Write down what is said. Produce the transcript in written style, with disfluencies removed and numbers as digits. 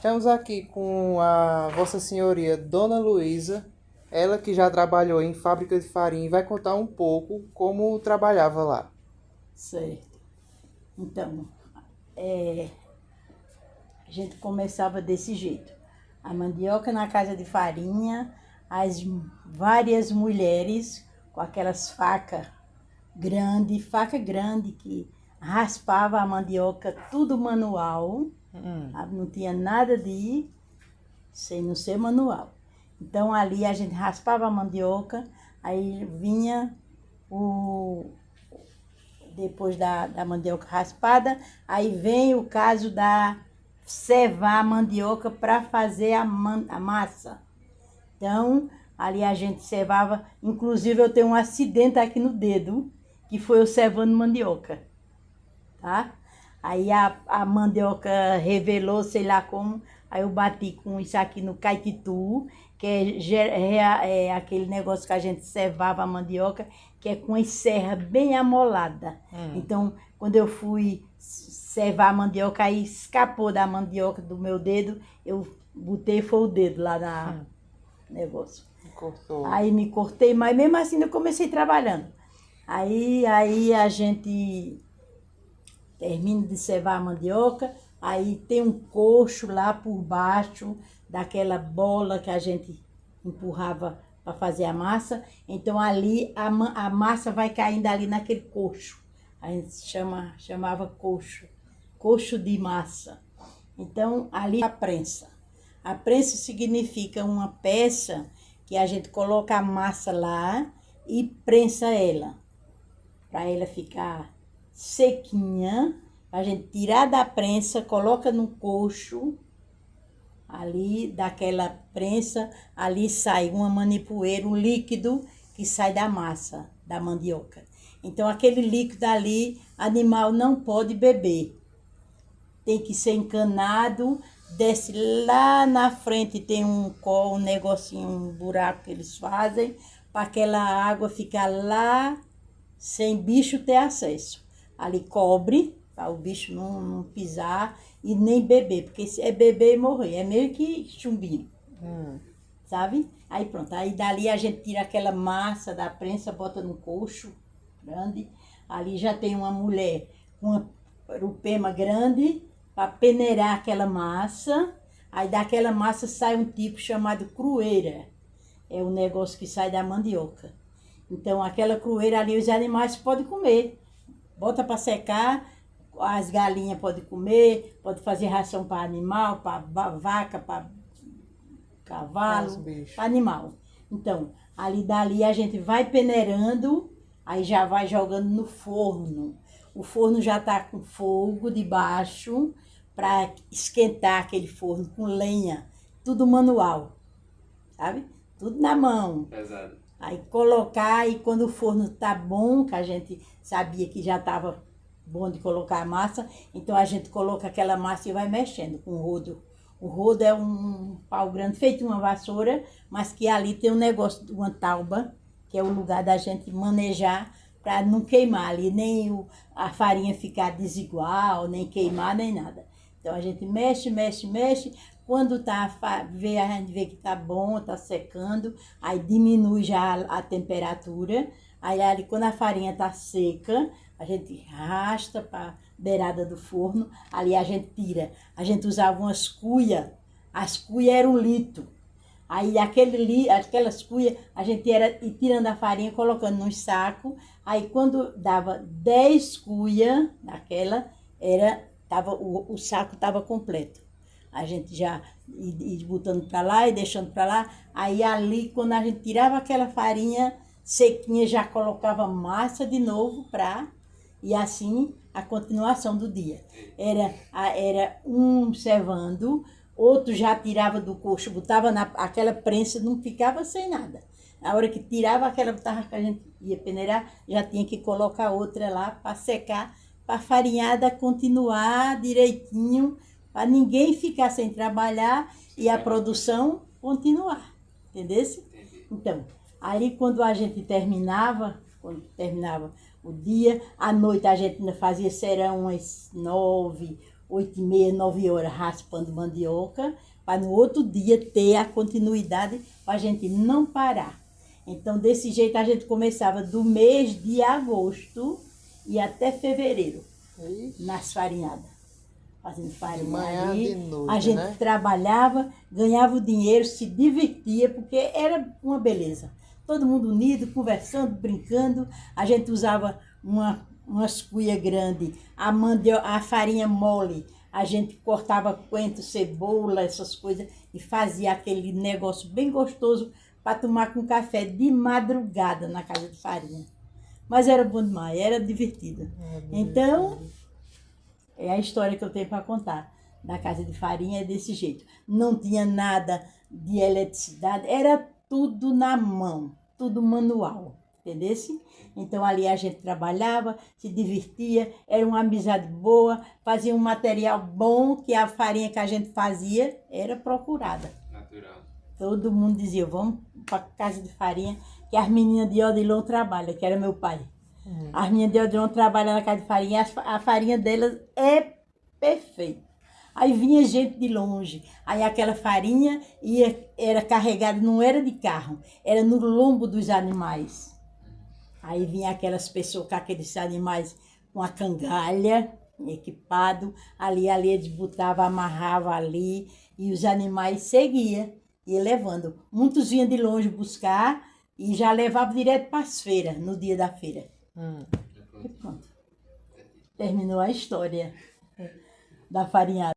Estamos aqui com a Vossa Senhoria Dona Luísa, ela que já trabalhou em fábrica de farinha e vai contar um pouco como trabalhava lá. Certo. Então, a gente começava desse jeito. A mandioca na casa de farinha, as várias mulheres com aquelas faca grande que raspava a mandioca, tudo manual, não tinha nada de sem não ser manual. Então ali a gente raspava a mandioca, aí vinha depois da mandioca raspada, aí vem o caso da cevar a mandioca para fazer a massa. Então, ali a gente cevava, inclusive eu tenho um acidente aqui no dedo, que foi eu cevando mandioca, tá? Aí a mandioca revelou, sei lá como, aí eu bati com isso aqui no caititu, que é aquele negócio que a gente cevava a mandioca, que é com a serra bem amolada. Então, quando eu fui cevar a mandioca, aí escapou da mandioca do meu dedo, eu botei foi o dedo lá na negócio. Cortou. Aí me cortei, mas mesmo assim eu comecei trabalhando. Aí a gente termina de cevar a mandioca, aí tem um coxo lá por baixo daquela bola que a gente empurrava para fazer a massa. Então ali a massa vai caindo ali naquele coxo. A gente chamava coxo de massa. Então ali a prensa. A prensa significa uma peça que a gente coloca a massa lá e prensa ela, para ela ficar sequinha, a gente tirar da prensa, coloca no coxo, ali daquela prensa, ali sai uma manipoeira, um líquido que sai da massa, da mandioca. Então aquele líquido ali, animal não pode beber. Tem que ser encanado, desce lá na frente, tem um negocinho, um buraco que eles fazem, para aquela água ficar lá, sem bicho ter acesso. Ali cobre, para o bicho não pisar e nem beber, porque se é beber e morrer, é meio que chumbinho, sabe? Aí pronto, aí dali a gente tira aquela massa da prensa, bota no coxo grande, ali já tem uma mulher com uma urupema grande para peneirar aquela massa, aí daquela massa sai um tipo chamado crueira, é o negócio que sai da mandioca. Então, aquela crueira ali, os animais podem comer. Bota para secar, as galinhas podem comer, pode fazer ração para animal, para vaca, para cavalo, para animal. Então, ali dali a gente vai peneirando, aí já vai jogando no forno. O forno já está com fogo de baixo para esquentar aquele forno com lenha, tudo manual, sabe? Tudo na mão. Pesado. Aí colocar, e quando o forno tá bom, que a gente sabia que já estava bom de colocar a massa, então a gente coloca aquela massa e vai mexendo com o rodo. O rodo é um pau grande, feito uma vassoura, mas que ali tem um negócio, uma tauba, que é o lugar da gente manejar para não queimar ali, nem a farinha ficar desigual, nem queimar, nem nada. Então a gente mexe, mexe, mexe. Quando a gente vê que tá bom, tá secando, aí diminui já a temperatura. Aí quando a farinha tá seca, a gente arrasta para beirada do forno, ali a gente tira. A gente usava umas cuias, as cuias eram um litro. Aí aquelas cuias, a gente ia tirando a farinha, colocando num saco. Aí quando dava 10 cuias daquela, o saco estava completo. A gente já ia botando para lá e deixando para lá. Aí ali, quando a gente tirava aquela farinha sequinha, já colocava massa de novo e assim a continuação do dia. Era um cevando, outro já tirava do coxo, botava aquela prensa, não ficava sem nada. Na hora que tirava aquela que a gente ia peneirar, já tinha que colocar outra lá para secar, para a farinhada continuar direitinho, para ninguém ficar sem trabalhar e a produção continuar, entendeu? Então, aí quando quando terminava o dia, à noite a gente ainda fazia serão umas 9, 8h30, 9 horas raspando mandioca, para no outro dia ter a continuidade para a gente não parar. Então, desse jeito, a gente começava do mês de agosto e até fevereiro, nas farinhadas. Fazendo farinha manhã ali. de noite, A gente né? trabalhava, ganhava o dinheiro, se divertia, porque era uma beleza. Todo mundo unido, conversando, brincando. A gente usava umas cuias grandes, a farinha mole. A gente cortava coentro, cebola, essas coisas, e fazia aquele negócio bem gostoso para tomar com café de madrugada na casa de farinha. Mas era bom demais, era divertido. Então, é a história que eu tenho para contar da casa de farinha, é desse jeito. Não tinha nada de eletricidade, era tudo na mão, tudo manual, entendeu? Então ali a gente trabalhava, se divertia, era uma amizade boa, fazia um material bom, que a farinha que a gente fazia era procurada. Natural. Todo mundo dizia, vamos para casa de farinha, que as meninas de Odilon trabalham, que era meu pai. As meninas de Odilon trabalham na casa de farinha, a farinha delas é perfeita. Aí vinha gente de longe, aí aquela farinha era carregada, não era de carro, era no lombo dos animais. Aí vinha aquelas pessoas com aqueles animais com a cangalha, equipado, ali eles botavam, amarravam ali, e os animais seguiam, ia levando. Muitos vinham de longe buscar e já levavam direto para as feiras, no dia da feira. E pronto. Terminou a história da farinhada.